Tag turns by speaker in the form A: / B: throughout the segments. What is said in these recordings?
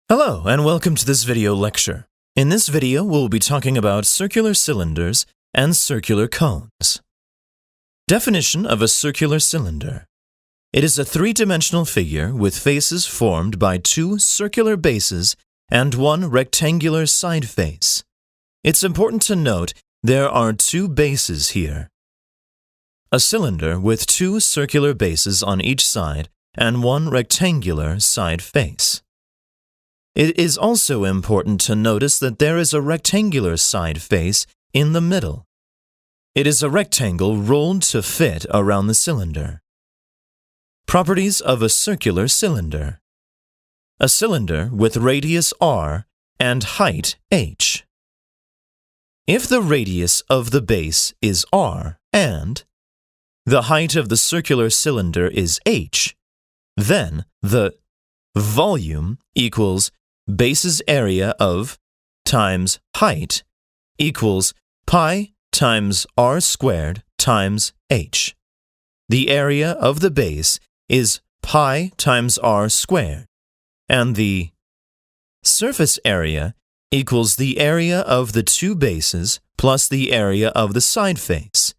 A: Hello, and welcome to this video lecture. In this video, we'll be talking about circular cylinders and circular cones. Definition of a circular cylinder. It is a three-dimensional figure with faces formed by two circular bases and one rectangular side face. It's important to note there are two bases here. A cylinder with two circular bases on each side and one rectangular side face. It is also important to notice that there is a rectangular side face in the middle. It is a rectangle rolled to fit around the cylinder. Properties of a circular cylinder. A cylinder with radius r and height h. If the radius of the base is r and the height of the circular cylinder is h, then the volume equals base's area of times height equals pi times r squared times h. The area of the base is pi times r squared, and the surface area equals the area of the two bases plus the area of the side face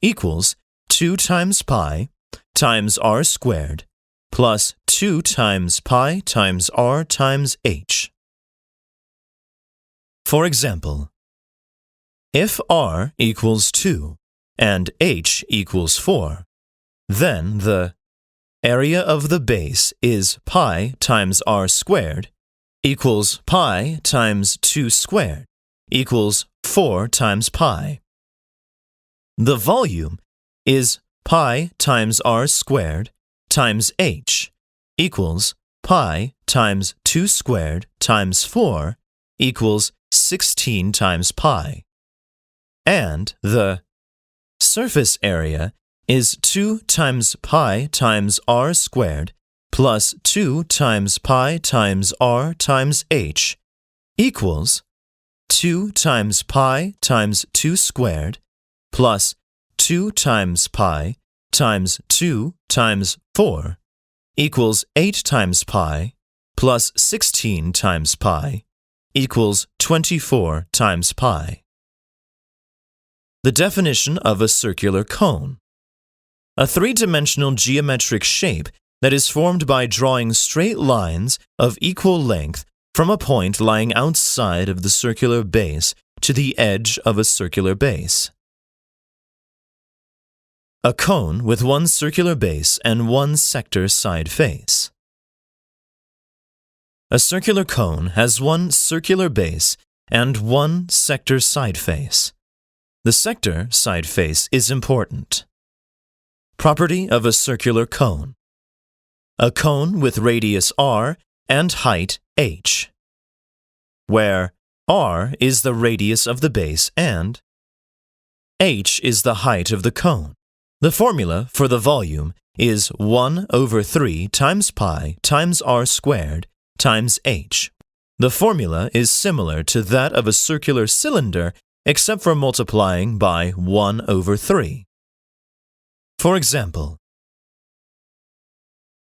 A: equals 2 times pi times r squared plus 2 times pi times r times h. For example, if r equals 2 and h equals 4, then the area of the base is pi times r squared equals pi times 2 squared equals 4 times pi. The volume is pi times r squared times h equals pi times 2 squared times 4 equals 16 times pi. And the surface area is 2 times pi times r squared plus 2 times pi times r times h equals 2 times pi times 2 squared plus 2 times pi times 2 times 4 equals 8 times pi plus 16 times pi equals 24 times pi. The definition of a circular cone. A three-dimensional geometric shape that is formed by drawing straight lines of equal length from a point lying outside of the circular base to the edge of a circular base. A cone with one circular base and one sector side face. A circular cone has one circular base and one sector side face. The sector side face is important. Property of a circular cone. A cone with radius r and height h, where r is the radius of the base and h is the height of the cone. The formula for the volume is 1 over 3 times pi times r squared times h. The formula is similar to that of a circular cylinder except for multiplying by 1 over 3. For example,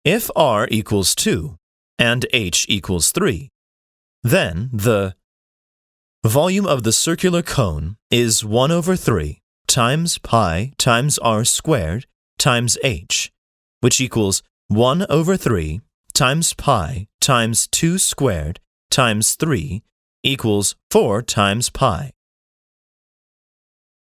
A: if r equals 2 and h equals 3, then the volume of the circular cone is 1 over 3 times pi times r squared times h, which equals 1 over 3 times pi times 2 squared times 3 equals 4 times pi.